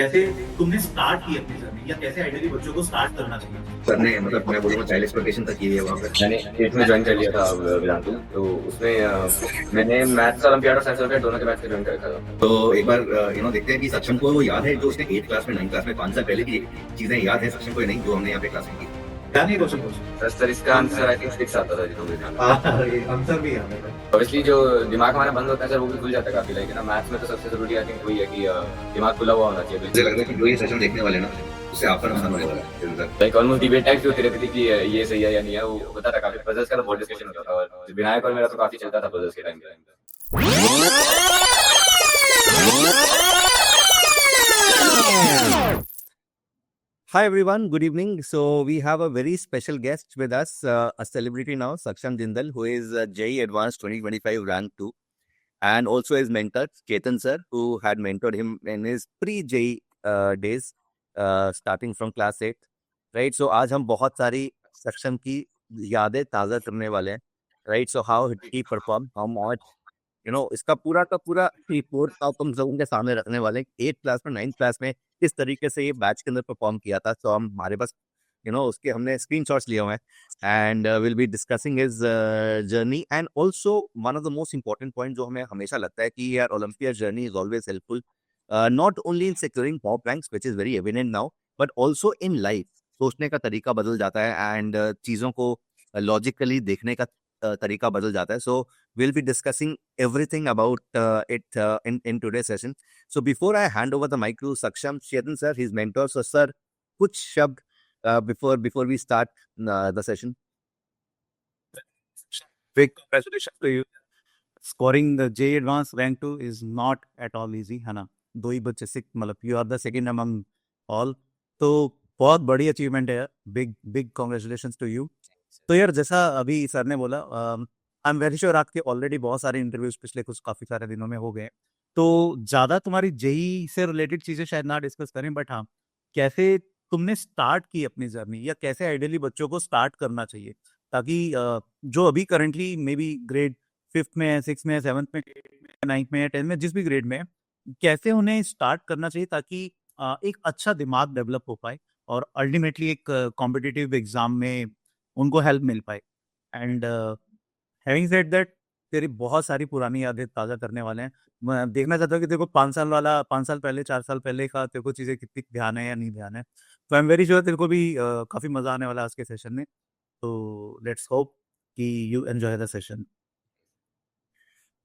कैसे तुमने स्टार्ट की अपनी जर्नी या कैसे आइडियली बच्चों को स्टार्ट करना चाहिए? सर ने मतलब मैं बोलूँगा चाइल्ड एक्सप्लॉयटेशन तक की है वहाँ पे। मैंने 8th में ज्वाइन कर लिया था वेदांतु। तो उसमें मैंने मैथ्स ओलंपियाड और साइंस ओलंपियाड दोनों के बैच में ज्वाइन करा था। तो एक बार देखते हैं कि सक्षम को वो याद है जो उसने 8th क्लास में 9th क्लास में 5 साल पहले की चीजें याद है सक्षम को या नहीं जो हमने यहाँ पे क्लास में की। क्या नहीं क्वेश्चन पूछो। सर इसका आंसर आई थिंक 6 आता था जितना मुझे ध्यान है। ये आंसर भी याद है। ऑब्वियसली जो दिमाग हमारा बंद होता है सर वो भी खुल जाता है काफी, लाइक ना मैथ्स में तो सबसे जरूरी आई थिंक वही है कि दिमाग खुला हुआ होना चाहिए। मुझे लग रहा है कि जो ये सेशन देखने वाले ना उससे आपका नुकसान होने वाला है। लाइक ऑलमोस्ट डिबेट टाइप होती रहती थी कि ये सही है या नहीं है, वो होता था काफी। पजल्स का तो बहुत डिस्कशन होता था और विनायक और मेरा तो काफी चलता था पजल्स के टाइम पे। Hi everyone, good evening. So we have a very special guest with us, a celebrity now, Saksham Jindal, who is JEE Advanced 2025 Rank 2, and also his mentor, Ketan sir, who had mentored him in his pre-JEE days, starting from class 8. Right, so आज हम बहुत सारी सक्षम की यादें ताज़ा करने वाले हैं. Right, so how he performed, how much, इसका पूरा का पूरा रिपोर्ट आप हम लोगों के सामने रखने वाले हैं। 8th क्लास में 9th क्लास में किस तरीके से ये बैच के अंदर परफॉर्म किया था, तो हम हमारे पास उसके हमने स्क्रीनशॉट्स लिए हुए हैं and will be discussing his journey and also one of the most important point जो हमें हमेशा लगता है कि यार Olympia journey is always helpful, not only in securing top ranks which is very evident now, but also in life. सोचने का तरीका बदल जाता है एंड चीज़ों को लॉजिकली देखने का तरीका बदल जाता है. सो we'll be discussing everything about it in today's session. So before I hand over the mic to Saksham, Chetan sir, his mentor, so sir, kuch shabd before we start the session. Big congratulations to you. Scoring the JEE Advanced Rank 2 is not at all easy, है ना? दो ही बच्चे से मतलब you are the second among all. तो बहुत बड़ी achievement है यार. Big congratulations to you. तो यार जैसा अभी सर ने बोला, आई एम वेरी श्योर आपके ऑलरेडी बहुत सारे इंटरव्यूज पिछले कुछ काफी सारे दिनों में हो गए, तो ज्यादा तुम्हारी जेई से रिलेटेड चीजें शायद ना डिस्कस करें, बट हाँ, कैसे तुमने स्टार्ट की अपनी जर्नी या कैसे आइडियली बच्चों को स्टार्ट करना चाहिए ताकि जो अभी currently may be grade 5th में है, 6th में है, 7th में, 9th में है, 10th में, जिस भी ग्रेड में है, कैसे उन्हें स्टार्ट करना चाहिए ताकि एक अच्छा दिमाग डेवलप हो पाए और अल्टीमेटली एक कॉम्पिटिटिव एग्जाम में उनको हेल्प मिल पाए. एंड हैविंग सेड दैट, तेरी बहुत सारी पुरानी यादें ताज़ा करने वाले हैं. मैं देखना चाहता हूँ कि तेरे को 5 साल पहले 4 साल पहले का तेरे को चीज़ें कितनी ध्यान है या नहीं ध्यान है. तो आई एम वेरी श्योर तेरे को भी काफ़ी मज़ा आने वाला है आज के सेशन में. तो लेट्स होप कि you enjoy the session.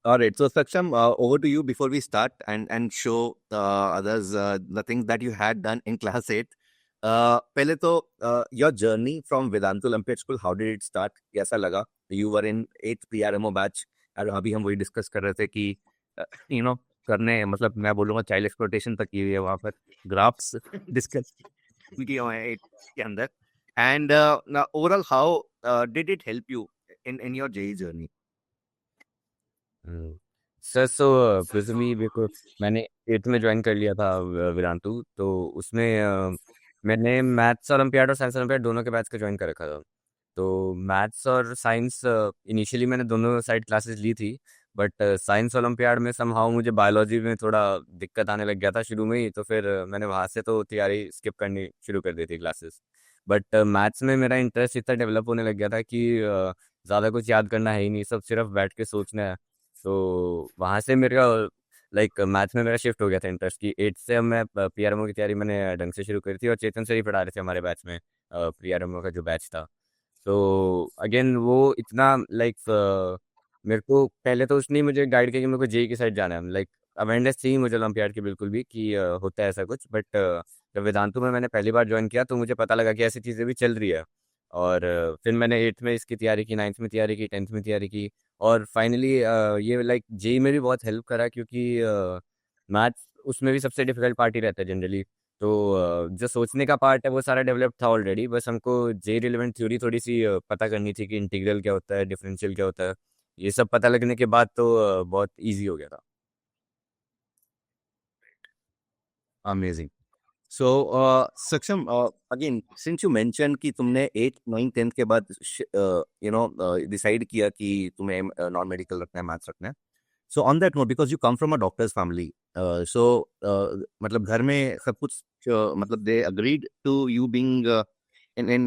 All right, so Saksham, over to you before we start and show others the things that you had done in class 8. पहले तो your journey from Vedanta Olympiad School, how did it start? कैसा लगा? You were in 8th PRMO batch और अभी हम वही discuss कर रहे थे कि करने, मतलब मैं बोलूँगा चाइल्ड एक्सप्लोटेशन तक की हुई है वहाँ पर, ग्राफ्स डिस्कस किए हुए हैं 8th के अंदर. And overall how did it help you in your JEE journey? Sir so प्रिजमी बिल्कुल मैंने 8th में ज्वाइन कर लिया था वेदांतु। तो उसमें मैंने मैथ्स ओलंपियाड और साइंस ओलंपियाड दोनों के बैच का ज्वाइन कर रखा था। तो मैथ्स और साइंस इनिशियली मैंने दोनों साइड क्लासेस ली थी, बट साइंस ओलंपियाड में समहाउ मुझे बायोलॉजी में थोड़ा दिक्कत आने लग गया था शुरू में ही, तो फिर मैंने वहाँ से तो तैयारी स्किप करनी शुरू कर दी थी क्लासेस। बट मैथ्स में मेरा इंटरेस्ट इतना डेवलप होने लग गया था कि ज़्यादा कुछ याद करना है ही नहीं, सब सिर्फ बैठ के सोचना है। तो वहाँ से मेरा लाइक मैथ्स में मेरा शिफ्ट हो गया था इंटरेस्ट की। 8 से अब मैं पीआरएमओ की तैयारी मैंने ढंग से शुरू करी थी और चेतन से ही पढ़ा रहे थे हमारे बैच में, पीआरएमओ का जो बैच था। तो अगेन वो इतना लाइक मेरे को पहले तो उसने मुझे गाइड किया कि मेरे को जेई की साइड जाना है। लाइक अवेयरनेस थी मुझे ओलंपियाड की बिल्कुल भी कि होता है ऐसा कुछ, बट जब वेदांतु में मैंने पहली बार ज्वाइन किया तो मुझे पता लगा कि ऐसी चीज़ें भी चल रही है। और फिर मैंने 8th में इसकी तैयारी की, 9th में तैयारी की, 10th में तैयारी की, और फाइनली ये लाइक जेई में भी बहुत हेल्प करा क्योंकि मैथ्स उसमें भी सबसे डिफिकल्ट पार्ट ही रहता है जनरली। तो जो सोचने का पार्ट है वो सारा डेवलप था ऑलरेडी, बस हमको जेई रिलेवेंट थ्योरी थोड़ी सी पता करनी थी कि इंटीग्रल क्या होता है, डिफरेंशियल क्या होता है। ये सब पता लगने के बाद तो बहुत ईजी हो गया था। Amazing. So, Saksham, again, since you mentioned कि तुमने 8th, 9th, 10th के बाद डिसाइड किया कि तुम्हें नॉन मेडिकल रखना है, मैथ्स रखना है. So on that note, because you come from a doctor's family, मतलब घर में सब कुछ मतलब they agreed to you being in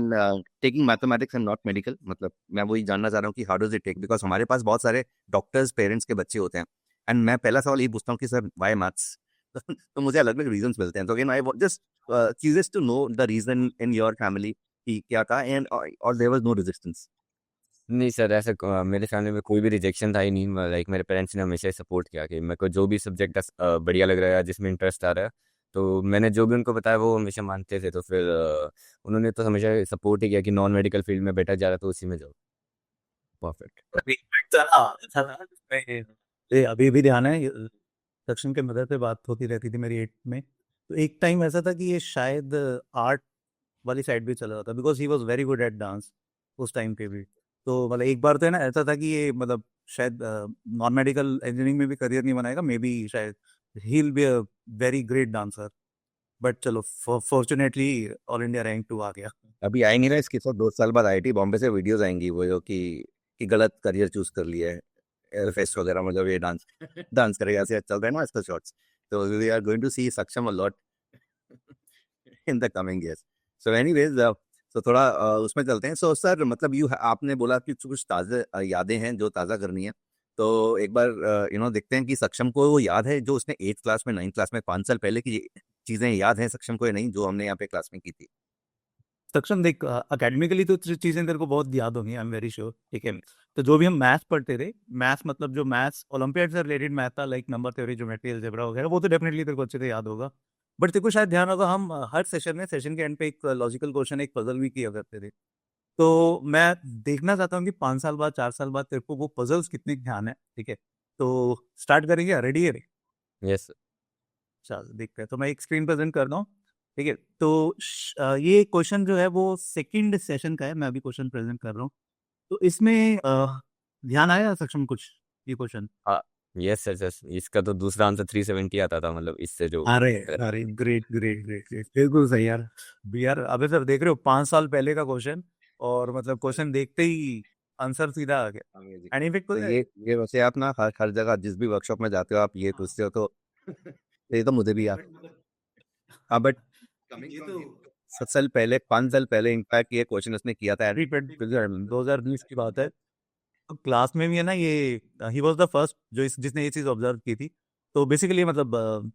taking mathematics and not medical. मतलब मैं वही जानना चाह रहा हूँ कि how does it take, because हमारे पास बहुत सारे डॉक्टर्स पेरेंट्स के बच्चे होते हैं, एंड मैं पहला सवाल यही पूछता हूँ कि सर वाई मैथ्स तो मुझे अलग अलग रीजंस मिलते हैं. तो again I just curious to know the reason in your family कि क्या था, एंड और देयर वाज नो रेजिस्टेंस. नहीं सर, ऐसा मेरे फैमिली में कोई भी रिजेक्शन था ही नहीं. लाइक मेरे पेरेंट्स ने हमेशा सपोर्ट किया कि मेरे को जो भी सब्जेक्ट बढ़िया लग रहा है, जिसमें इंटरेस्ट आ रहा है, तो मैंने जो भी उनको बताया वो हमेशा मानते थे. तो फिर उन्होंने तो हमेशा सपोर्ट ही किया कि नॉन मेडिकल फील्ड में बेटर जा रहा है तो उसी में जाओ. परफेक्ट. ये अभी भी ध्यान है, सक्षम के मदर से बात होती रहती थी मेरी 8th में. तो एक टाइम ऐसा था कि ये शायद आर्ट वाली साइड भी चला जाता, because he was very good at dance उस टाइम पे भी. तो मतलब एक बार तो है ना ऐसा था कि ये मतलब शायद नॉन मेडिकल इंजीनियरिंग में भी करियर नहीं बनाएगा, मे बी शायद he will be a very great dancer. But चलो फॉर्चुनेटली ऑल इंडिया रैंक 2 आ गया. अभी आएंगी ना इसकी तो 2 साल बाद IIT बॉम्बे से वीडियोस आएंगी वो जो कि गलत करियर चूज कर लिया है, एयर फेस्ट वगैरह में जब ये डांस करेगा, ऐसे चल रहा है ना इसका शॉर्ट्स. तो वी आर गोइंग टू सी सक्षम a lot in the coming years. So anyways, तो थोड़ा उसमें चलते हैं. सो सर मतलब आपने बोला कि कुछ ताज़ा यादें हैं जो ताज़ा करनी है. तो एक बार देखते हैं कि सक्षम को वो याद है जो उसने 8th क्लास में 9th क्लास में 5 साल पहले की चीज़ें याद हैं सक्षम को या नहीं, जो हमने यहाँ पे क्लास में की थी. सक्षम देख, अकेडमिकली तो चीजें तेरे को बहुत याद होंगी, आई एम वेरी श्योर. ठीक है, तो जो भी हम मैथ्स पढ़ते थे, मैथ्स मतलब जो मैथ्स ओलंपियाड से रिलेटेड मैथ था, like number theory, geometry, algebra वगैरह, वो तो डेफिनेटली तेरे को अच्छे से याद होगा. बट तेरे को शायद ध्यान होगा, हम हर सेशन के एंड पे एक लॉजिकल क्वेश्चन, एक पजल भी किया करते थे. तो मैं देखना चाहता हूँ कि 5 साल बाद, 4 साल बाद तेरे को वो पजल्स कितने ध्यान है. ठीक है, तो स्टार्ट करेंगे. रेडी है? यस. चल देखते हैं. तो मैं एक स्क्रीन प्रेजेंट कर रहा हूँ. ठीक है, तो ये क्वेश्चन जो है वो सेकंड सेशन का है, मैं अभी क्वेश्चन प्रेजेंट कर रहा हूँ. तो इसमें ध्यान आया सक्षम कुछ ये क्वेश्चन? Yes sir. यस, इसका तो दूसरा आंसर 370 आता था, मतलब इससे जो अरे अरे, ग्रेट ग्रेट ग्रेट ग्रेट, बिल्कुल सही यार. यार अबे सर देख रहे हो, 5 साल पहले का क्वेश्चन, और मतलब क्वेश्चन देखते ही आंसर सीधा आ गया. एंड इनफैक्ट तो ये वैसे आप ना हर जगह जिस भी वर्कशॉप में जाते हो आप ये पूछते हो, तो ये तो मुझे भी याद. हाँ बट ये तो 7 साल पहले, 5 साल पहले इनफैक्ट ये क्वेश्चन उसने किया था. 2020 की बात है. तो क्लास में भी है ना, ये ही वाज द फर्स्ट जिसने ये चीज ऑब्जर्व की थी. तो बेसिकली मतलब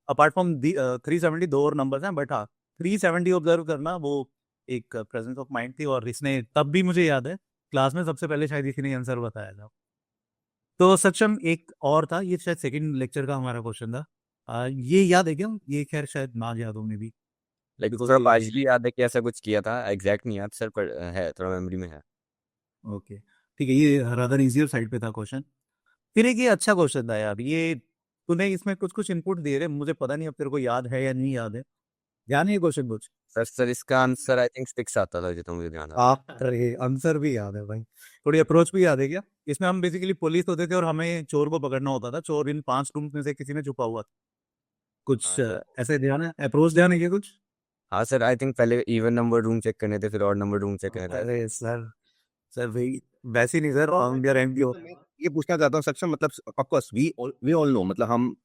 अपार्ट फ्रॉम 370 दो और नंबर्स हैं, बट हाँ 370 ऑब्जर्व करना वो एक प्रेजेंस ऑफ माइंड थी. और इसने तब भी मुझे याद है क्लास में सबसे पहले शायद इसी ने आंसर बताया था. तो सक्षम एक और था, ये शायद सेकंड लेक्चर का हमारा क्वेश्चन था. ये याद है क्या? ये खैर शायद ना याद हो मे भी. लाइक थोड़ा पार्शली याद है कि ऐसा कुछ किया था, एग्जैक्ट नहीं याद सर, पर है थोड़ा मेमोरी में है. ओके ठीक है, ये रादर इजियर साइड पे था क्वेश्चन. फिर एक ये अच्छा क्वेश्चन था यार, ये तूने इसमें कुछ कुछ इनपुट दिए थे, मुझे पता नहीं अब तेरे को याद है या नहीं याद है. ध्यान है ये क्वेश्चन कुछ? सर इसका आंसर आई थिंक 6 आता था जितना मुझे ध्यान है. अरे आंसर भी याद है भाई, थोड़ी अप्रोच भी याद है क्या? इसमें हम बेसिकली पुलिस होते थे और हमें चोर को पकड़ना होता था. चोर इन 5 रूम में से किसी में छुपा हुआ था. कुछ ऐसे ध्यान है, अप्रोच ध्यान है क्या कुछ? हाँ सर, आई थिंक पहले इवन नंबर रूम चेक करने थे, फिर ऑड नंबर रूम चेक करने थे. अरे सर भाई वैसे नहीं सर, ये पूछना चाहता हूँ सक्षम, मतलब of course we all know, मतलब हम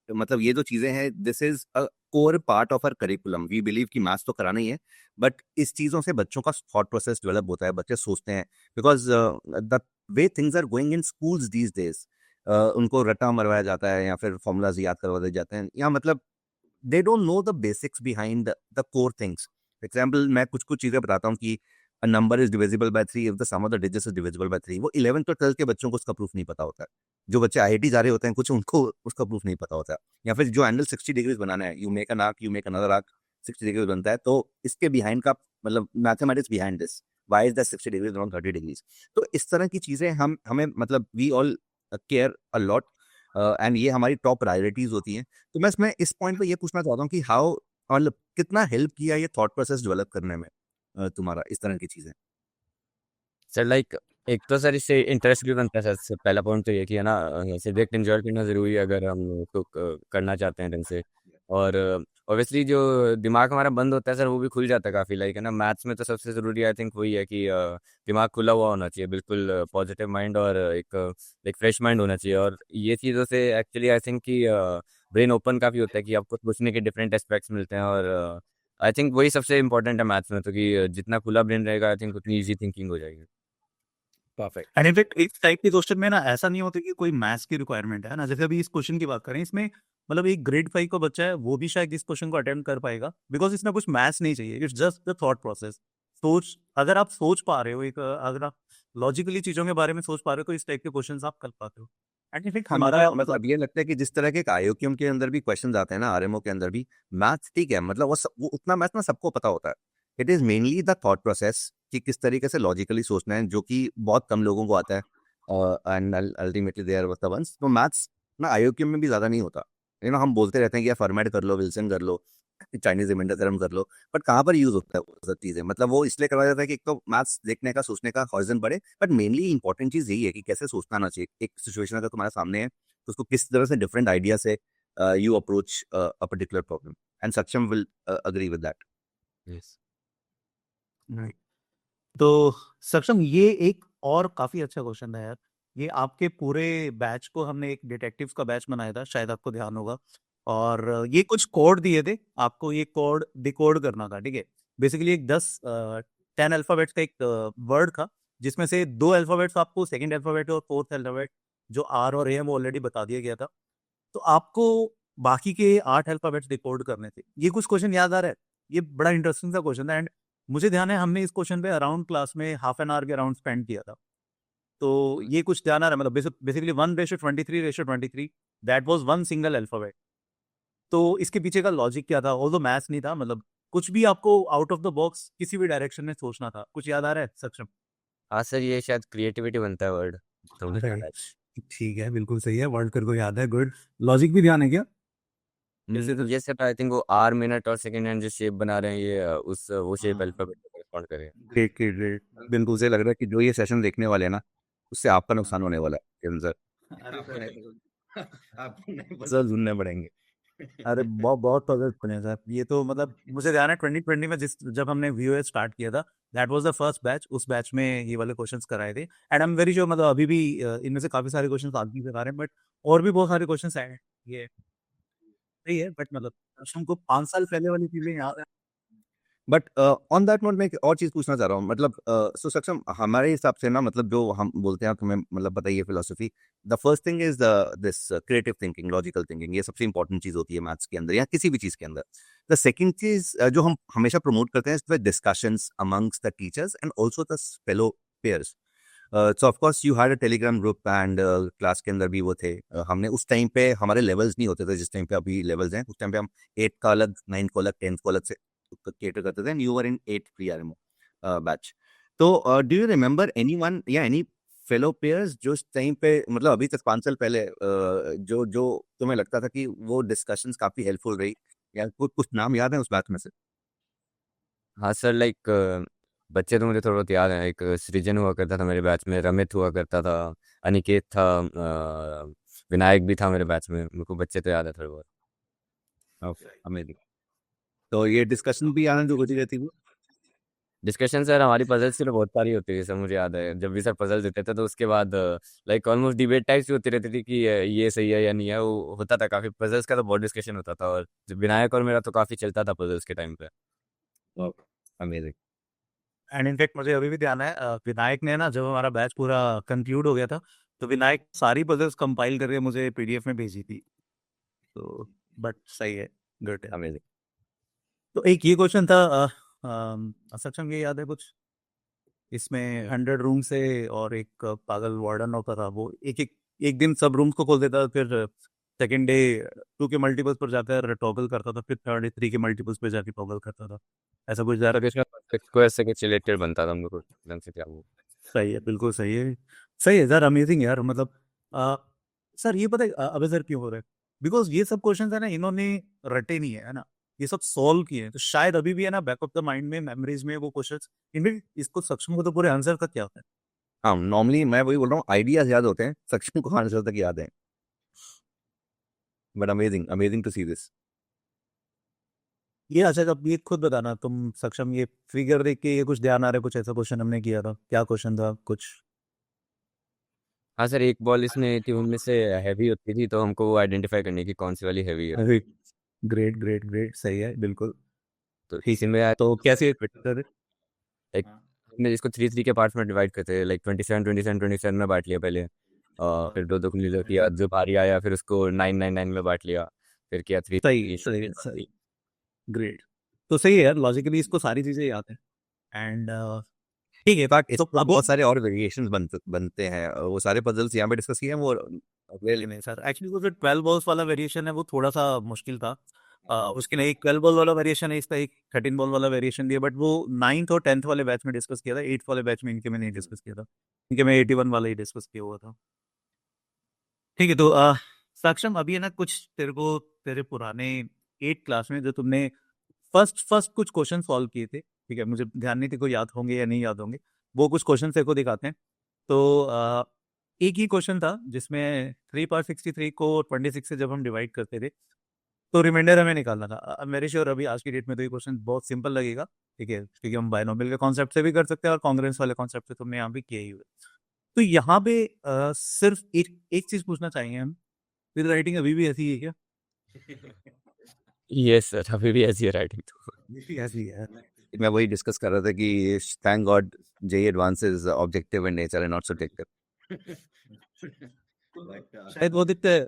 मतलब ये जो चीजें हैं this is a core part of our curriculum. We believe कि मैथ्स तो कराना ही है, बट इस चीजों से बच्चों का थॉट प्रोसेस डेवलप होता है, बच्चे सोचते हैं. Because the way things are going in schools these days, उनको रट्टा मरवाया जाता है या फिर फॉर्मूलाज याद करवा दिए जाते हैं, या मतलब they don't know the basics behind the core things. For example मैं कुछ चीजें बताता हूँ कि a number is divisible by 3 if the sum of the digits is divisible by 3. वो 11th और 12th के बच्चों को उसका प्रूफ नहीं पता होता है. जो बच्चे IIT जा रहे होते हैं कुछ, उनको उसका प्रूफ नहीं पता होता है. या फिर जो एंगल 60 डिग्रीज बनाना है, you make an arc, you make another arc, 60 degrees बनता है. तो इसके बिहाइंड का मतलब mathematics behind this, why is that 60 degrees not 30 degrees. तो इस तरह की चीजें हमें मतलब we all care a lot, and ये हमारी टॉप प्रायोरिटीज होती हैं. तो मैं इस पॉइंट पे ये पूछना चाहता हूँ कि हाउ, मतलब कितना हेल्प किया ये थॉट प्रोसेस डेवलप करने में तुम्हारा, इस तरह की चीजें? सर लाइक एक तो सर इससे इंटरेस्ट भी बनता है सर. पहला पॉइंट तो ये कि है ना, सब्जेक्ट एंजॉय करना ज़रूरी है अगर हम उसको करना चाहते हैं ढंग से. और ऑब्वियसली जो दिमाग हमारा बंद होता है सर वो भी खुल जाता है काफ़ी, लाइक है ना। मैथ्स में तो सबसे ज़रूरी आई थिंक वही है कि दिमाग खुला हुआ होना चाहिए, बिल्कुल पॉजिटिव माइंड और एक फ्रेश माइंड होना चाहिए। और ये चीज़ों से एक्चुअली आई थिंक कि ब्रेन ओपन काफ़ी होता है कि आपको सोचने के डिफरेंट एस्पेक्ट्स मिलते हैं। और आई थिंक वही सबसे इंपॉर्टेंट है मैथ्स में, तो कि जितना खुला ब्रेन रहेगा आई थिंक उतनी ईजी थिंकिंग हो जाएगी। परफेक्ट। एंड इनफैक्ट इस टाइप के क्वेश्चन में ना ऐसा नहीं होता कि कोई मैथ्स की रिक्वायरमेंट है ना। जैसे अभी इस क्वेश्चन की बात करें, इसमें मतलब एक ग्रेड 5 का बच्चा है वो भी शायद इस क्वेश्चन को अटेम्प्ट कर पाएगा, बिकॉज इसमें कुछ मैथ्स नहीं चाहिए, it's just the thought process. सोच, अगर आप सोच पा रहे हो, एक अगर आप लॉजिकली चीजों के बारे में सोच पा रहे हो, तो इस टाइप के क्वेश्चन आप कर पाते हो। एंड इनफैक्ट हमारा मतलब ये लगता है कि जिस तरह के आईओक्यूएम के अंदर भी क्वेश्चंस आते हैं ना, आरएमओ के अंदर भी मैथ्स ठीक है, मतलब वो उतना मैथ्स ना सबको पता होता है। It is mainly the thought process कि किस तरीके से लॉजिकली सोचना है, जो कि बहुत कम लोगों को आता है। And ultimately they are the ones. तो मैथ्स ना आईओक्यूएम में भी ज्यादा नहीं होता। हम बोलते रहते हैं कि यार फॉर्मेट कर लो, विल्सन कर लो, चाइनीज रिमाइंडर थ्योरम कर लो, बट कहाँ पर यूज होता है वो सब चीजें? मतलब वो इसलिए करवाया जाता है कि एक तो मैथ्स देखने का, सोचने का हॉरिजन बढ़े, बट मेनली इंपॉर्टेंट चीज यही है कि कैसे सोचना आना चाहिए। एक सिचुएशन अगर तुम्हारे सामने है तो उसको किस तरह से डिफरेंट आइडिया से you approach a particular problem, and Saksham will agree with that. Yes. Right. तो सक्षम, ये एक और काफी अच्छा क्वेश्चन है यार। ये आपके पूरे बैच को, हमने एक डिटेक्टिव्स का बैच बनाया था, शायद आपको ध्यान होगा। और ये कुछ कोड दिए थे आपको, ये कोड डिकोड करना था, ठीक है। बेसिकली एक 10 अल्फाबेट्स का एक वर्ड था, जिसमें से 2 अल्फाबेट्स आपको सेकंड अल्फाबेट और फोर्थ अल्फाबेट जो आर और ए है वो ऑलरेडी बता दिया गया था। तो आपको बाकी के 8 अल्फाबेट्स डिकोड करने थे। ये कुछ क्वेश्चन याद आ रहा है? ये बड़ा इंटरेस्टिंग सा क्वेश्चन था। एंड मुझे ध्यान है हमने इस क्वेश्चन पे अराउंड क्लास में हाफ एन आवर के अराउंड स्पेंड किया था। तो ये कुछ ध्यान आ रहा है? मतलब basically 1:23:23 that was one single alphabet. तो इसके पीछे का लॉजिक क्या था? ऑल्दो मैथ्स नहीं था, मतलब कुछ भी आपको आउट ऑफ द बॉक्स किसी भी डायरेक्शन में सोचना था। कुछ याद आ रहा है सक्षम? हाँ सर, ये शायद क्रिएटिविटी बनता है वर्ड, तो मुझे याद है। ठीक है, बिल्कुल सही है, वर्ड कर को याद है, गुड। लॉजिक भी ध्यान है क्या? ये सर आई थिंक वो आर मिनट और सेकंड हैंड जो शेप बना रहे हैं ये वो शेप हाँ। अल्फाबेट को करेस्पॉन्ड करे। Great great great. बिल्कुल से लग रहा है कि जो ये सेशन देखने वाले हैं ना, उससे आपका नुकसान होने वाला है अंदर। आपको नहीं आपको नहीं पता। सर सुनने पड़ेंगे। अरे बहुत बहुत पजल बने सर। ये तो मतलब मुझे ध्यान है 2020 में जब हमने VOS स्टार्ट किया था, that was the first batch. उस बैच में ये वाले क्वेश्चंस कराए थे। And I am very sure, मतलब अभी भी इनमें से काफी सारे क्वेश्चंस आज भी करा रहे हैं, बट और भी बहुत सारे क्वेश्चंस आए हैं। ये सही है, बट मतलब हमको 5 साल पहले वाली चीजें याद है। बट ऑन दैट नोट मैं एक और चीज पूछना चाह रहा हूँ, मतलब सो सक्षम, हमारे हिसाब से ना, मतलब जो हम बोलते हैं, तुम्हें मतलब बताइए philosophy, the first thing is this creative thinking, logical thinking, ये सबसे इंपॉर्टेंट चीज होती है मैथ्स के अंदर या किसी भी चीज के अंदर। द सेकंड चीज जो हम हमेशा प्रमोट करते हैं, discussions amongst the teachers and also the fellow pairs. So of course you had a Telegram group, and class के अंदर भी वो थे। हमने उस टाइम पे हमारे लेवल्स नहीं होते थे जिस टाइम पे अभी लेवल्स हैं। उस टाइम पे हम 8 का अलग, 9 को अलग, 10 को अलग से cater करते थे, and you were in 8 pre-RMO batch. तो do you remember anyone या any fellow peers जो उस टाइम पे, मतलब अभी तक 5 साल पहले, जो जो तुम्हें लगता था कि वो डिस्कशंस काफी हेल्पफुल रही, या कुछ नाम याद है उस बात में से? हाँ सर, लाइक बच्चे तो मुझे थोड़ा बहुत याद है। एक सृजन हुआ करता था मेरे बैच में, रमित हुआ करता था, अनिकेत था, विनायक भी था मेरे बैच में। मेरे को बच्चे तो याद है थोड़े बहुत। Okay, amazing. तो ये डिस्कशन भी आनंद जो होती रहती थी। डिस्कशन सर हमारी पजल्स की तो बहुत सारी होती थी सर, मुझे याद है जब भी सर पजल देते थे तो उसके बाद लाइक ऑलमोस्ट डिबेट टाइप्स भी होती रहती थी कि ये सही है या नहीं है। वो होता था काफी, पजल्स का तो बहुत डिस्कशन होता था। और विनायक और मेरा तो काफी चलता था पजल्स के टाइम पे। अमेजिंग। एंड इनफैक्ट मुझे अभी भी ध्यान है, विनायक ने ना, जब हमारा बैच पूरा कंक्लूड हो गया था, तो विनायक सारी पजल्स कंपाइल करके मुझे PDF में भेजी थी। तो बट सही है, गुड है। अमेजिंग। तो एक ये क्वेश्चन था, सक्षम ये याद है कुछ? इसमें 100 रूम से और एक पागल वार्डन होता था, वो एक दिन सब रूम्स को खोल देता था, फिर सेकंड डे 2 के मल्टीपल्स पर जाकर टॉगल करता था, फिर थर्ड डे 3 के मल्टीपल्स पे जाके टॉगल करता था। ऐसा कुछ जा तो रहा? इसमें ऐसे कुछ रिलेटेड बनता था हम लोग को ढंग से, क्या वो। सही है, बिल्कुल सही है। सही है सर, अमेजिंग यार। मतलब सर ये पता है अबे सर क्यों हो रहा है? बिकॉज ये सब क्वेश्चन है ना, इन्होंने रटे नहीं है ना, ये सब सॉल्व किए हैं। तो शायद अभी भी है ना, बैक ऑफ द माइंड में, मेमोरीज में वो क्वेश्चन। इनमें इसको सक्षम को तो पूरे आंसर का क्या होता है? हाँ, नॉर्मली मैं वही बोल रहा हूँ, आइडियाज याद होते हैं, सक्षम को आंसर तक याद है। But amazing, amazing to see this. ये अच्छा, अब ये खुद बताना तुम सक्षम, ये फिगर देख के ये कुछ ध्यान आ रहा है, कुछ ऐसा क्वेश्चन हमने किया था, क्या क्वेश्चन था कुछ? हाँ सर, एक बॉल इसमें थी, उनमें से हैवी होती थी, तो हमको वो आइडेंटिफाई करनी की कौन सी वाली हैवी है। ग्रेट ग्रेट ग्रेट, सही है बिल्कुल। तो ठीक इसी है, में तो कैसे फिगर? लाइक हमने इसको 3 3 के पार्ट्स में डिवाइड करते हैं, लाइक 27 27 27 में बांट लिया पहले। फिर दो दो को किया, जो भारी आया फिर उसको 9 9 9 में बांट लिया, फिर किया 3 सही सही सही, ग्रेट। तो सही है यार, लॉजिकली इसको सारी चीजें याद है। एंड ठीक है, इस तो तो अब बहुत सारे और वेरिएशंस बनते हैं, वो सारे पजल्स यहाँ पे डिस्कस किए हैं वो really नहीं सर, एक्चुअली वो जो 12 बॉल्स वाला वेरिएशन है वो थोड़ा सा मुश्किल था। उसके लिए एक 12 बॉल वाला वेरिएशन है, इसका एक 13 बॉल वाला वेरिएशन दिया, बट वो 9th और 10th वाले बैच में डिस्कस किया था, 8th वाले बैच में इनके में नहीं डिस्कस किया था, इनके में 81 वाला ही डिस्कस किया हुआ था। ठीक है, तो साक्षम अभी है ना, कुछ तेरे को तेरे पुराने 8th क्लास में जो तुमने फर्स्ट कुछ क्वेश्चन सॉल्व किए थे, ठीक है, मुझे ध्यान नहीं थे को याद होंगे या नहीं याद होंगे, वो कुछ क्वेश्चन तेरे को दिखाते हैं। तो एक ही क्वेश्चन था जिसमें 3/63 को 26 से जब हम डिवाइड करते थे तो रिमाइंडर हमें निकालना था। मेरे श्योर अभी आज की डेट में तो ये क्वेश्चन बहुत सिंपल लगेगा, ठीक है, क्योंकि हम बायनोमियल के कॉन्सेप्ट से भी कर सकते हैं और कॉन्ग्रुएंस वाले कॉन्सेप्ट से तुमने यहाँ भी किया ही हुआ है। तो यहाँ पे सिर्फ एक एक चीज पूछना चाहिए हम, फिर राइटिंग अभी भी ऐसी है क्या? यस सर, अभी भी ऐसी है राइटिंग तो। ऐसी है। मैं वही डिस्कस कर रहा था कि thank God JEE advance is objective in nature and not subjective. शायद वो दिखते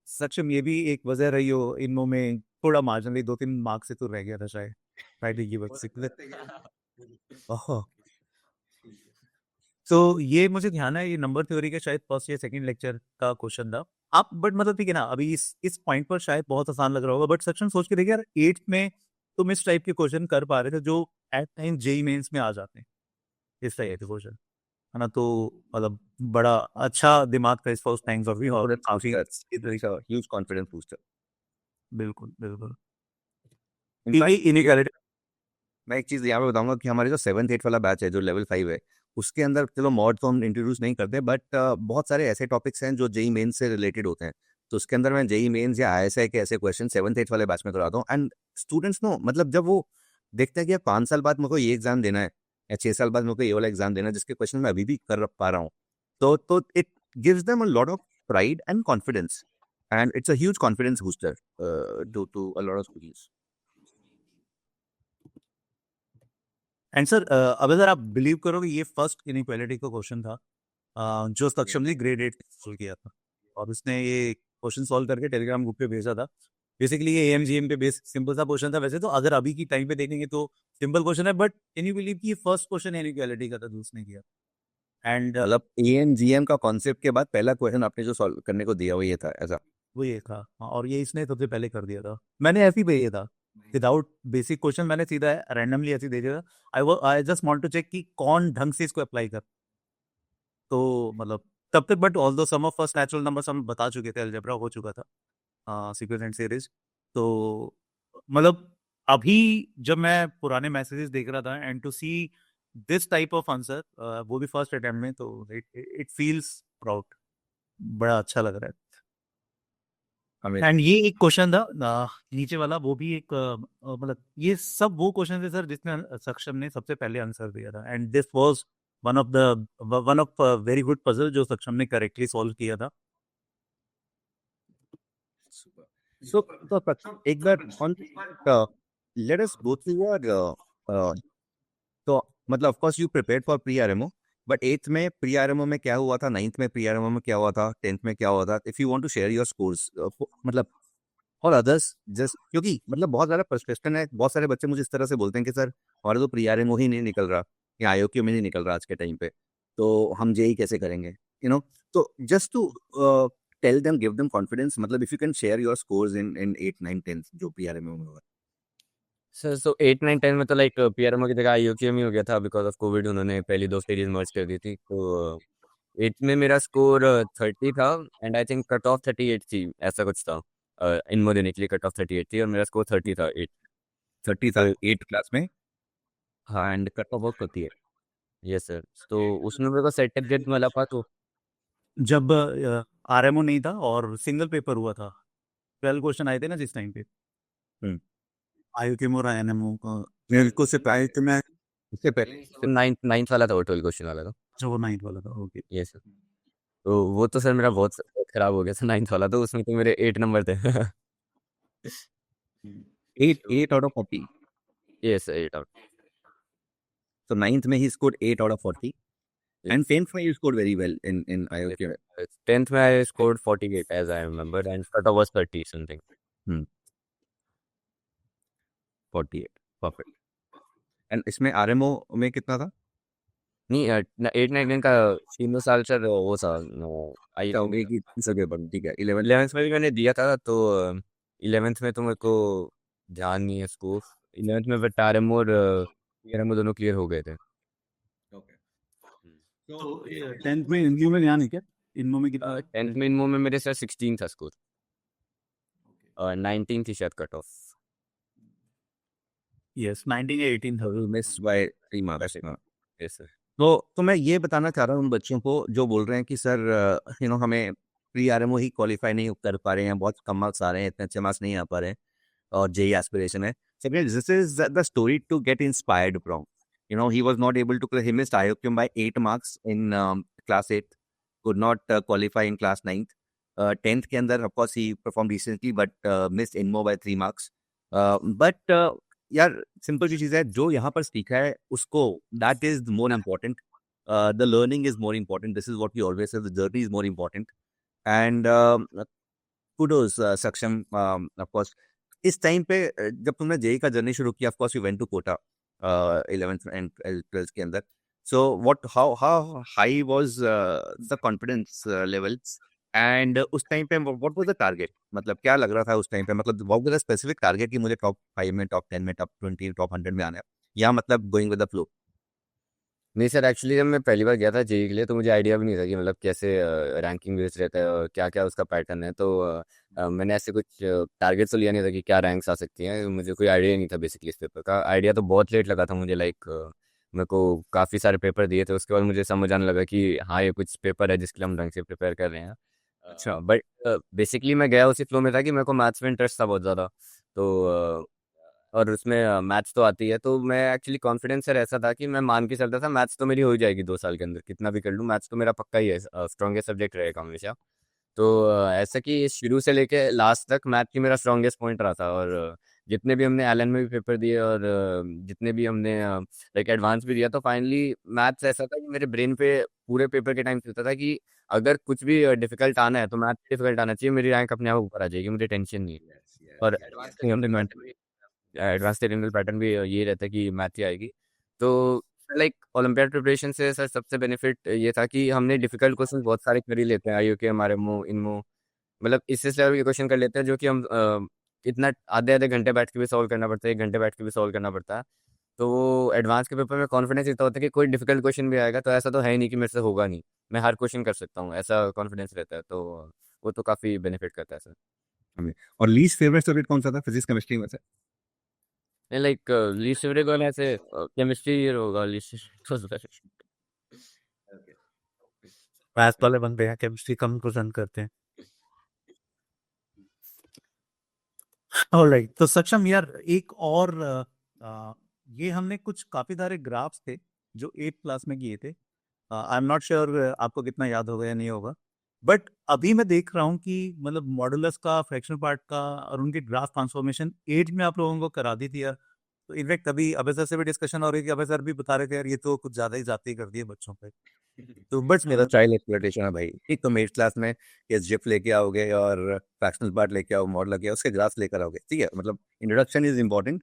सक्षम, ये भी एक वजह रही हो इनमें में थोड़ा मार्जिनली 2-3 मार्क्स से तो रह गया था शायद राइटिंग की वजह से। ओह, तो ये मुझे ध्यान है, ये नंबर थ्योरी के शायद फर्स्ट या सेकंड लेक्चर का क्वेश्चन था। आप बट मतलब ठीक है ना, अभी इस पॉइंट पर शायद बहुत आसान लग रहा होगा, बट सेक्शन सोच के देखिए यार, 8th में तुम इस टाइप के क्वेश्चन कर पा रहे थे जो एट टाइम जेई मेंस में आ जाते हैं, इस टाइप के क्वेश्चन, है ना? तो मतलब बड़ा अच्छा दिमाग का इस फर्स्ट थैंक्स ऑफ यू, और काफी ह्यूज कॉन्फिडेंस बूस्टर। बिल्कुल बिल्कुल। इनफैक्ट इनइक्वालिटी मैं एक चीज यहाँ पे बताऊंगा कि हमारे जो 7th 8th वाला बैच है जो लेवल 5 है, उसके अंदर चलो मॉड तो हम इंट्रोड्यूस नहीं करते, बट बहुत सारे ऐसे टॉपिक्स हैं जो जेई मेंस से रिलेटेड होते हैं। तो उसके अंदर मैं जेई मेंस या आईएसआई के ऐसे क्वेश्चन 7th 8th वाले बैच में कराता हूँ। एंड स्टूडेंट्स नो, मतलब जब वो देखते हैं कि यार 5 साल बाद मेरे को ये एग्जाम देना है या 6 साल बाद मेरे को ये वाला एग्जाम देना है जिसके क्वेश्चन मैं अभी भी कर पा रहा हूँ, तो it gives them a lot of pride and confidence, and it's a huge confidence booster to a lot of students. And sir, अब अगर आप बिलीव करोगे, ये फर्स्ट इनइक्वालिटी का क्वेश्चन था जो सक्षम जी ग्रेड 8 सॉल्व किया था, और उसने ये क्वेश्चन सॉल्व करके टेलीग्राम ग्रुप पे भेजा था। बेसिकली ये एएमजीएम पे बेस सिंपल सा क्वेश्चन था, वैसे तो अगर अभी की टाइम पे देखेंगे तो सिंपल क्वेश्चन है, बट कैन यू बिलीव कि ये फर्स्ट क्वेश्चन इनइक्वालिटी का था जो उसने किया? एंड मतलब एएनजीएम का कॉन्सेप्ट के बाद पहला क्वेश्चन आपने जो सॉल्व करने को दिया वो ये था ऐसा? वो ये था, हाँ, और ये इसने सबसे पहले कर दिया था, मैंने ऐसे ही भेजा था विदाउट बेसिक क्वेश्चन, मैंने सीधा रैंडमली ऐसे ही दे दिया था। I just want to check कि कौन ढंग से इसको अप्लाई कर, तो मतलब तब तक, बट ऑल दो सम ऑफ फर्स्ट नेचुरल नंबर्स हम बता चुके थे, अलजेब्रा हो चुका था, सीक्वेंस एंड सीरीज। तो मतलब अभी जब मैं पुराने मैसेजेस देख रहा था and to see this type of answer, वो भी फर्स्ट अटेम्प्ट में, तो इट फील्स प्राउड, बड़ा अच्छा लग रहा है। हमें एंड ये एक क्वेश्चन था नीचे वाला, वो भी एक मतलब ये सब वो क्वेश्चन थे सर जिसमें सक्षम ने सबसे पहले आंसर दिया था, and this was one of very good puzzle जो सक्षम ने करेक्टली सॉल्व किया था। so एक बार on let us go through your तो मतलब of course you prepared for pre RMO, but 8th में प्री आरएमओ में क्या हुआ था, 9th में प्री आरएमओ में क्या हुआ था, 10th में क्या हुआ था, if you want to share your scores मतलब और अदर्स, जस्ट क्योंकि मतलब बहुत ज़्यादा फ्रस्ट्रेशन है, बहुत सारे बच्चे मुझे इस तरह से बोलते हैं कि सर हमारा तो प्री आरएमओ ही नहीं निकल रहा या आईओक्यू में नहीं निकल रहा आज के टाइम पे, तो हम जेई कैसे करेंगे, यू नो? तो just to tell them, give them confidence, मतलब if you can share your scores in 8 9 10 जो प्री आरएमओ में हुआ। सर सो 8 9 10 में तो लाइक पीआरएमओ की जगह आईओक्यूएम ही हो गया था, बिकॉज ऑफ कोविड उन्होंने पहली 2 सीरीज मर्ज कर दी थी। तो 8 में मेरा स्कोर 30 था, and I think cut off 38 थी, ऐसा कुछ था। इन मोड देने के लिए कट ऑफ 38 थी और मेरा स्कोर 30 था 8। 30 था 8 क्लास में? हाँ, एंड कट ऑफ वर्क होती है। यस सर, तो उसमें मेरे को सर्टिफिकेट मिला था। तो जब आरएमओ नहीं था और सिंगल पेपर हुआ था, 12 क्वेश्चन आए थे ना जिस टाइम पे, हम्म। IOKM और INMO का मेरे को सिर्फ IOKM में उससे पहले नाइन्थ वाला था, वो 12 क्वेश्चन वाला था। जो 9th वाला था, ओके। ये सर, तो वो तो सर मेरा बहुत खराब हो गया था नाइन्थ वाला, तो उसमें तो मेरे 8 नंबर थे। 8 out of 40. ये सर 8 आउट। So ninth में he scored 8 out of 40. And 10th में you scored very well in IOKM. 10th में I scored 48 as I remember, and cutoff was 30 something. 48. Perfect. And इसमें RMO में कितना था? नहीं 8 9 का तीनों साल सर वो था आई क्या हो गई कि सके पर ठीक है 11 11th में भी मैंने दिया था, तो 11th में तो मेरे को ध्यान नहीं है स्कोर। 11th में बट आरएम और आरएम दोनों क्लियर हो गए थे। तो 10th में इनमो में ध्यान है क्या? इनमो में कितना? 10th में इनमो में मेरे सर 16 था स्कोर, और 19 थी शायद कट ऑफ। यस, 19 या 18 था। missed by 3 marks. Yes sir. तो मैं ये बताना चाह रहा हूँ उन बच्चों को जो बोल रहे हैं कि सर हमें प्री आरएमओ ही क्वालिफाई नहीं कर पा रहे हैं, बहुत कम मार्क्स आ रहे हैं, इतने अच्छे मार्क्स नहीं आ पा रहे हैं और जेई एस्पिरेशन है। This is the story to get inspired from. He was not able to, he missed IOQM by 8 marks in class 8, could not qualify in class 9th. 10th के अंदर of course he performed decently but missed INMO by 3 marks. But यार simple सी चीज़ है, जो यहाँ पर सीखा है उसको, that is more important. The learning is more important. This is what we always say, the journey is more important. And kudos Saksham, of course इस टाइम पे जब तुमने जेई का जर्नी शुरू किया, of course you went to Kota 11th and 12th के अंदर। So what how high was the confidence levels and उस टाइम पे व्हाट वाज द टारगेट? मतलब क्या लग रहा था उस टाइम पे, मतलब what was the specific target कि मुझे टॉप 5 में, टॉप 10 में, टॉप 20, टॉप 100 में आना है, या मतलब गोइंग विद द फ्लो? नहीं सर, एक्चुअली जब मैं पहली बार गया था जेई के लिए तो मुझे आइडिया भी नहीं था कि मतलब कैसे रैंकिंग बेस रहता है और क्या क्या उसका पैटर्न है। तो मैंने ऐसे कुछ टारगेट तो लिया नहीं था कि क्या रैंक्स आ सकती हैं। मुझे कोई आइडिया नहीं था बेसिकली इस पेपर का। आइडिया तो बहुत लेट लगा था मुझे, लाइक मेरे को काफ़ी सारे पेपर दिए थे, उसके बाद मुझे समझ आने लगा कि हाँ ये कुछ पेपर है जिसके लिए हम ढंग से प्रिपेयर कर रहे हैं। अच्छा, बट बेसिकली मैं गया उसी फ्लो में था कि मेरे को मैथ्स में इंटरेस्ट था बहुत ज़्यादा। तो और उसमें मैथ्स तो आती है, तो मैं एक्चुअली कॉन्फिडेंस सर ऐसा था कि मैं मान के चलता था मैथ्स तो मेरी हो ही जाएगी 2 साल के अंदर, कितना भी कर लूँ मैथ्स तो मेरा पक्का ही है, स्ट्रॉन्गेस्ट सब्जेक्ट रहेगा हमेशा। तो ऐसा कि शुरू से लेके लास्ट तक मैथ की मेरा स्ट्रॉन्गेस्ट पॉइंट रहा था। और जितने भी हमने एलन में भी पेपर दिए और जितने भी हमने लाइक एडवांस भी दिया, तो फाइनली मैथ्स ऐसा था कि मेरे ब्रेन पे पूरे पेपर के टाइम चलता था कि अगर कुछ भी डिफिकल्ट आना है तो मैथ डिफिकल्ट आना चाहिए, मेरी रैंक अपने आप ऊपर आ जाएगी, मुझे टेंशन नहीं है। और एडवांस टेक्निकल पैटर्न भी ये रहता है कि मैथ ही आएगी। तो लाइक ओलंपियाड प्रिपरेशन से सर सबसे बेनिफिट ये था कि हमने डिफिकल्ट क्वेश्चन बहुत सारे कर ही लेते हैं, IOKM RMO इनमो, मतलब इससे लेवल के क्वेश्चन कर लेते हैं जो कि हम इतना आधे आधे घंटे बैठ के भी सॉल्व करना पड़ता है, 1 घंटे बैठ के भी सॉल्व करना पड़ता है। तो वो एडवांस के पेपर में कॉन्फिडेंस इतना होता है कि कोई डिफिकल्ट क्वेश्चन भी आएगा तो ऐसा तो है ही नहीं कि मेरे से होगा नहीं, मैं हर क्वेश्चन कर सकता हूँ, ऐसा कॉन्फिडेंस रहता है। तो वो तो काफ़ी बेनिफिट करता है सर। और लीस्ट फेवरेट सब्जेक्ट कौन सा था फिजिक्स केमिस्ट्री में से? नहीं लाइक लीस्ट फेवरेट वाला ऐसे केमिस्ट्री होगा लीस्ट। मैथ्स वाले बनते हैं, केमिस्ट्री कम पसंद करते हैं। ऑलराइट, तो सक्षम यार एक और ये हमने कुछ काफी सारे ग्राफ्स थे जो 8th क्लास में किए थे। आई एम नॉट श्योर आपको कितना याद होगा या नहीं होगा, बट अभी मैं देख रहा हूँ कि मतलब मॉडुलस का, फ्रैक्शनल पार्ट का और उनके ग्राफ ट्रांसफॉर्मेशन 8th में आप लोगों को करा दी थी यार। तो इनफैक्ट अभी अभय सर से भी डिस्कशन हो रही थी, अभय सर भी बता रहे थे यार ये तो कुछ ज्यादा ही जाती कर दिए बच्चों पे। तो बट मेरा चाइल्ड एक्सप्लोइटेशन है भाई। एक तो मेथ क्लास में ये जिप लेके आओगे और फ्रैक्शनल पार्ट लेके आओ, मॉडल लेके आओ, उसके ग्राफ्स लेकर आओगे, ठीक है, मतलब introduction is important.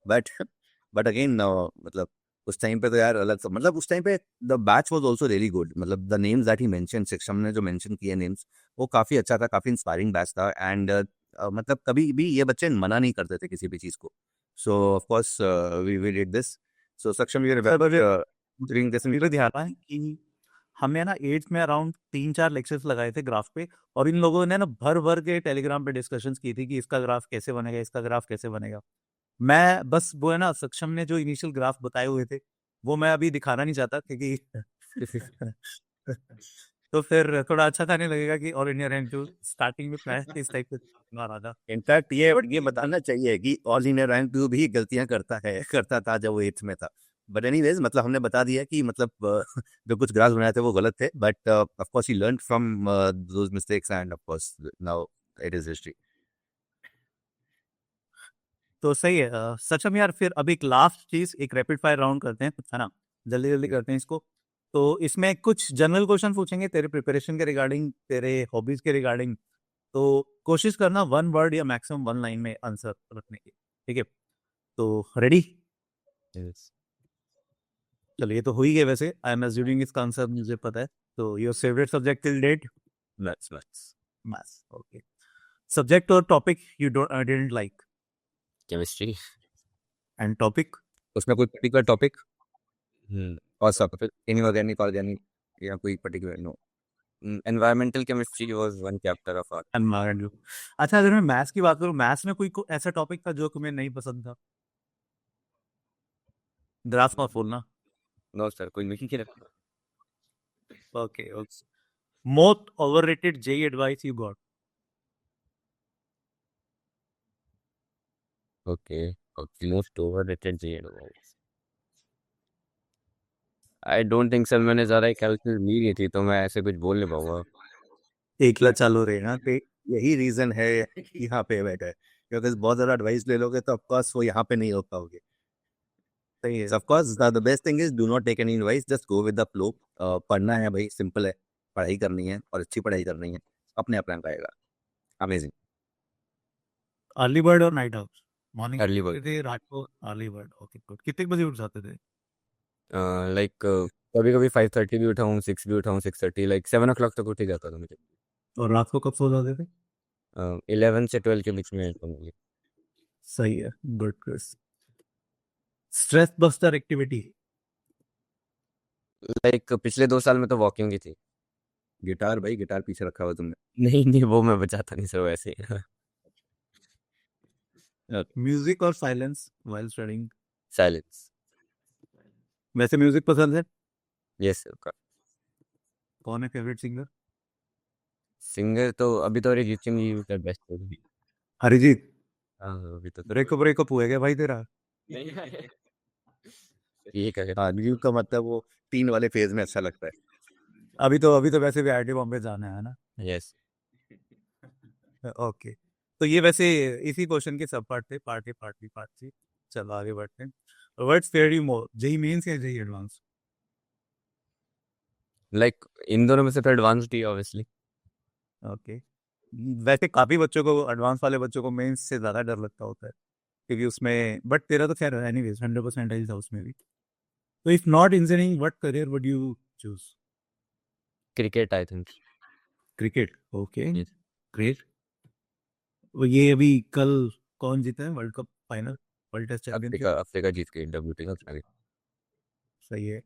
But again मतलब उस टाइम पे तो यार अलग सा, मतलब उस टाइम पे the batch was also really good. मतलब the names that he mention, Shiksham ने जो मेंशन किए नेम्स, वो काफी अच्छा था, काफी इंस्पायरिंग बैच था। एंड मतलब कभी भी ये बच्चे मना नहीं करते थे किसी भी चीज को। So of course we did this. So Saksham, you remember during this मेरे ध्यान है कि हमने ना 8th में अराउंड 3-4 लेक्चर्स लगाए थे ग्राफ पे, और इन लोगों ने ना भर भर के टेलीग्राम पे डिस्कशंस की थी कि इसका ग्राफ कैसे बनेगा, इसका ग्राफ कैसे बनेगा। मैं बस वो है ना, सक्षम ने जो इनिशियल ग्राफ बताए हुए थे वो मैं अभी दिखाना नहीं चाहता क्योंकि तो फिर थोड़ा अच्छा था नहीं लगेगा कि ऑल इंडिया रैंक 2 स्टार्टिंग में फ्लैश इस टाइप से मारा था। इनफैक्ट ये बताना चाहिए कि ऑल इंडिया रैंक 2 भी गलतियां करता था जब वो 8th में था। बट एनीवेज मतलब हमने बता दिया कि मतलब जो कुछ ग्राफ बनाए थे वो गलत थे, but of course he learn from those mistakes end of course now it is history. तो सही है। सचम यार, फिर अब एक लास्ट चीज, एक रैपिड फायर राउंड करते हैं, है ना? जल्दी जल्दी करते हैं इसको। तो इसमें कुछ जनरल क्वेश्चन पूछेंगे तेरे प्रिपरेशन के रिगार्डिंग, तेरे हॉबीज के रिगार्डिंग। तो कोशिश करना 1 वर्ड या मैक्सिमम 1 लाइन में आंसर रखने की, ठीक है? तो रेडी? Yes. चलो, ये तो हो ही गया वैसे। आई एम अज्यूमिंग इसका आंसर मुझे पता है। तो your favourite subject till date? Maths. Maths, okay. Subject और topic you didn't like? Chemistry. And topic? उसमें कोई पर्टिकुलर टॉपिक Hmm. और सब फिर इनऑर्गेनिक ऑर्गेनिक या कोई particular? No. Environmental chemistry was one chapter of art. Environment. अच्छा, अगर मैं मैथ्स की बात करूँ, मैथ्स में कोई ऐसा टॉपिक था जो तुम्हें नहीं पसंद था? ग्राफ मत बोलना। No sir, कोई नहीं किया। Okay okay. Most overrated JEE advice you got? Okay. Okay. Most overrated GA advice. I don't think sir मैंने ज़्यादा कैलकुलेट ली नहीं थी, तो मैं ऐसे कुछ बोल नहीं पाऊंगा। एकला चालू रहे ना। पे यही रीजन है कि यहाँ पे बैठे हैं, क्योंकि बहुत ज्यादा एडवाइस ले लोगे तो ऑफ कोर्स वो यहाँ पे नहीं हो पाओगे। सही है। Of course the best thing is do not take any advice, just go with the flow. पढ़ना है भाई, सिंपल है, पढ़ाई करनी है और अच्छी पढ़ाई करनी है, अपने आप रैंक आएगा। अमेजिंग। अर्ली बर्ड और night out? Morning Early bird. थे, रात को अर्ली बर्ड। Okay good. कितने बजे उठ जाते थे? लाइक कभी कभी 5:30 भी उठा हूँ, 6 भी उठा हूँ, 6:30 लाइक 7 o'clock तक उठ ही जाता था मुझे। और रात को कब सो जाते थे? 11 से 12 के बीच में सोऊंगी। सही है, गुड क्रिस। Stress buster activity? लाइक पिछले 2 साल में तो वॉकिंग ही थी। गिटार भाई, गिटार पीछे रखा हुआ तुमने? नहीं नहीं, वो मैं बजाता नहीं सर वैसे। म्यूजिक और साइलेंस व्हाइल स्टडीइंग? साइलेंस। वैसे म्यूजिक पसंद है? Yes sir. कौन है फेवरेट सिंगर? सिंगर तो अभी तो अरिजीत सिंह ही का बेस्ट होगी। अरिजीत? हाँ अभी तो ब्रेकअप हुआ क्या भाई तेरा? ये क्या हाँ, न्यू का मतलब वो 3 वाले फेज में अच्छा लगता है। अभी तो वैसे भी आईआईटी बॉम्बे जाना है ना? यस। ओके। तो ये वैसे इसी क्वेश्चन के सब पार्ट थे, part A, part B, part C. चलो आगे बढ़ते हैं। What's fair you more, JEE mains या जेई एडवांस? लाइक इन दोनों में से तो एडवांस्ड ही ऑब्वियसली। ओके। वैसे काफी बच्चों को, एडवांस वाले बच्चों को मेंस से ज्यादा डर लगता होता है, क्योंकि उसमें, बट तेरा तो खैर एनीवेज 100% आई था उसमें भी। तो if not engineering, what career would you choose? Cricket I think. Cricket, okay Yes. Great. ये अभी कल कौन जीता है world cup final, world test championship? Africa जीत गई WT का। सही है।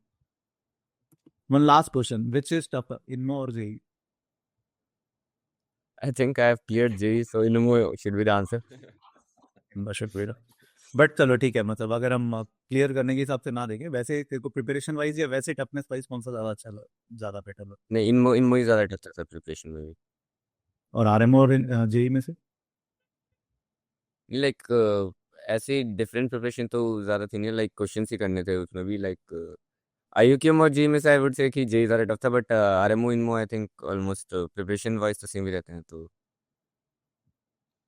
One last question, which is tougher, INMO और JEE? I think I have cleared JEE, so Illumo should be the answer. But चलो ठीक है, मतलब अगर हम क्लियर करने के हिसाब से ना देखें, वैसे तेरे को प्रिपरेशन वाइज या वैसे टफनेस वाइज कौन सा ज्यादा अच्छा ज्यादा बेटर लगा? नहीं, इनमो ही ज़्यादा टफ था प्रिपरेशन में भी। और आरएमओ और जेई में से? लाइक ऐसे डिफरेंट प्रिपरेशन तो ज़्यादा थी नहीं, लाइक क्वेश्चन ही करने थे उसमें भी। लाइक IUQM और JEE में से आई वुड से कि JEE ज़्यादा टफ था, but RMO इनमो I think almost preparation wise तो सेम ही रहते हैं। तो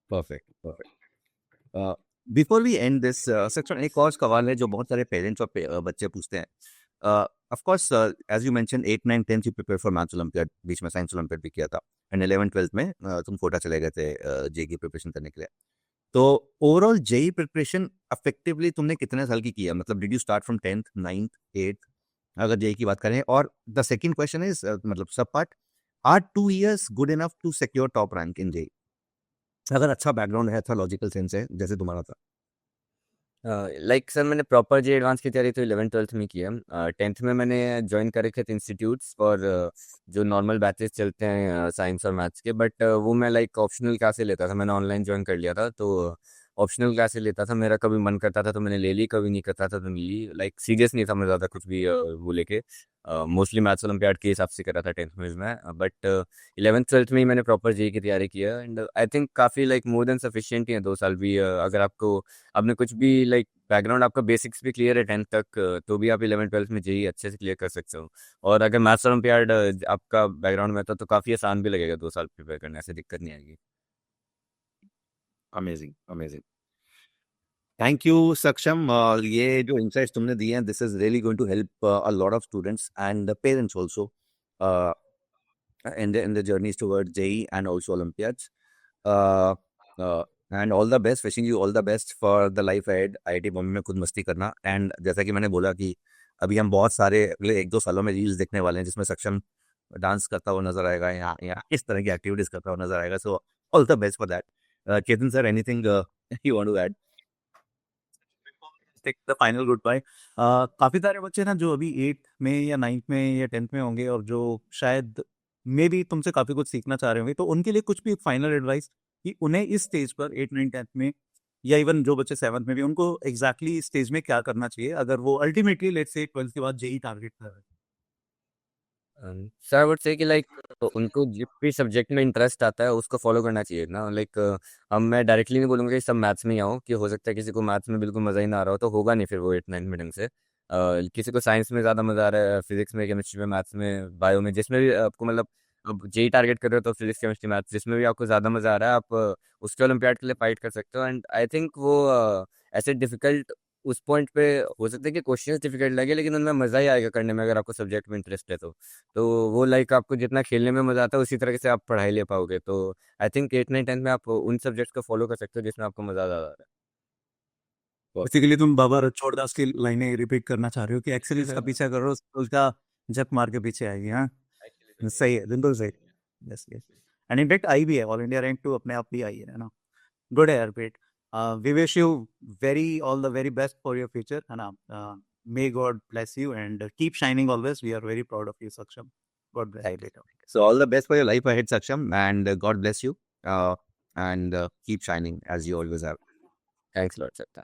perfect perfect. Before we and this section, एक और सवाल है जो बहुत सारे पेरेंट्स और बच्चे पूछते हैं। Of course as you mention 8, 9, 10 you prepare for maths olympiad, बीच में साइंस ओलंपियाड भी किया था, एंड 11, 12 में तुम कोटा चले गए थे जेई की प्रिपरेशन करने के लिए। तो ओवरऑल जेई प्रिपरेशन इफेक्टिवली तुमने कितने साल की किया? मतलब did you start from 10th, 9th, 8th, अगर जेई की बात करें? और द सेकंड क्वेश्चन इज मतलब सब part, are 2 years good enough to secure top rank in JEE? अगर अच्छा बैकग्राउंड है, अच्छा लॉजिकल सेंस है जैसे तुम्हारा था। लाइक सर मैंने प्रॉपर JEE एडवांस की तैयारी तो 11th 12th में किया। 10th में मैंने ज्वाइन कर रखे थे इंस्टीट्यूट्स फॉर जो नॉर्मल बैचेस चलते हैं साइंस और मैथ्स के, बट वो मैं लाइक ऑप्शनल क्लासे लेता था, मैंने ऑनलाइन ज्वाइन कर लिया था। तो ऑप्शनल क्लासेस लेता था, मेरा कभी मन करता था तो मैंने ले ली, कभी नहीं करता था तो नहीं ली, लाइक सीरियस नहीं था मैं ज़्यादा कुछ भी वो लेके। मोस्टली मैथ्स ओलंपियाड के हिसाब से करा था 10th में मैं, बट 11th 12th में ही मैंने प्रॉपर जेई की तैयारी किया, एंड आई थिंक काफ़ी लाइक मोर देन सफिशिएंट ही है 2 साल भी। अगर आपको आपने कुछ भी लाइक बैकग्राउंड आपका बेसिक्स भी क्लियर है 10th तक, तो भी आप 11th 12th में जेई अच्छे से क्लियर कर सकते हो। और अगर मैथ्स ओलंपियाड आपका बैकग्राउंड में था तो काफ़ी आसान भी लगेगा 2 साल प्रिपेयर करने, ऐसे दिक्कत नहीं आएगी। अमेजिंग अमेजिंग, थैंक यू सक्षम। ये जो इंसाइट्स तुमने दिए हैं, this is really going to help a lot of students and parents also in the journeys towards JEE and also Olympiads. Uh, and all the best, wishing you all the best for the life ahead. IIT Bombay में खुद मस्ती करना, and जैसा कि मैंने बोला कि अभी हम बहुत सारे अगले 1-2 सालों में रील्स देखने वाले हैं जिसमें सक्षम डांस करता हुआ नजर आएगा या इस तरह की एक्टिविटीज करता हुआ नजर आएगा, so all the best for that. Chetan sir, anything you want to add? Take the final goodbye. काफी सारे बच्चे ना जो अभी 8th में या 9th में या 10th में होंगे और जो शायद मे भी तुमसे काफी कुछ सीखना चाह रहे होंगे, तो उनके लिए कुछ भी फाइनल एडवाइस कि उन्हें इस स्टेज पर 8 9 10th में या इवन जो बच्चे 7th में भी, उनको एग्जैक्टली इस स्टेज में क्या करना चाहिए अगर वो अल्टीमेटली लेट्स से 12th के बाद जेई टारगेट कर रहे हैं। सर आई वुड से कि लाइक उनको जिस भी सब्जेक्ट में इंटरेस्ट आता है उसको फॉलो करना चाहिए ना, लाइक हम मैं डायरेक्टली नहीं बोलूँगा कि सब मैथ्स में ही आओ, कि हो सकता है किसी को मैथ्स में बिल्कुल मज़ा ही ना आ रहा हो, तो होगा नहीं फिर वो 8 9 में ढंग से। किसी को साइंस में ज़्यादा मज़ा आ रहा है, फिजिक्स में, केमिस्ट्री में, मैथ्स में, बायो में, जिसमें भी आपको मतलब अब जेई टारगेट कर रहे हो तो फिजिक्स केमिस्ट्री मैथ्स जिसमें भी आपको ज़्यादा मज़ा आ रहा है, आप उसके ओलंपियाड के लिए फाइट कर सकते हो। एंड आई थिंक वो ऐसे डिफिकल्ट उस पॉइंट पे हो सकता है कि क्वेश्चन डिफिकल्ट लगे लेकिन उनमें मज़ा ही आएगा करने में, अगर आपको सब्जेक्ट में इंटरेस्ट है तो वो लाइक आपको जितना खेलने में मज़ा आता है उसी तरह से आप पढ़ाई ले पाओगे। तो आई थिंक 8 9 10 में आप उन सब्जेक्ट्स को फॉलो कर सकते हो जिसमें आपको मज़ा ज़्यादा आ रहा बेसिकली तुम बाबा रणछोड़दास की लाइनें रिपीट करना चाह रहे हो कि एक्सेलेंस का पीछा करो, उसका जप मार के पीछे आएगी। हाँ, सही है, बिल्कुल सही। Yes yes, and in fact I भी है, ऑल इंडिया रैंक 2 अपने आप भी आई है ना। गुड है यार, great. We wish you very all the very best for your future, है ना। May God bless you and keep shining always, we are very proud of you Saksham. God bless you. So all the best for your life ahead, Saksham, and God bless you. And keep shining as you always have. है। Thanks lot sir.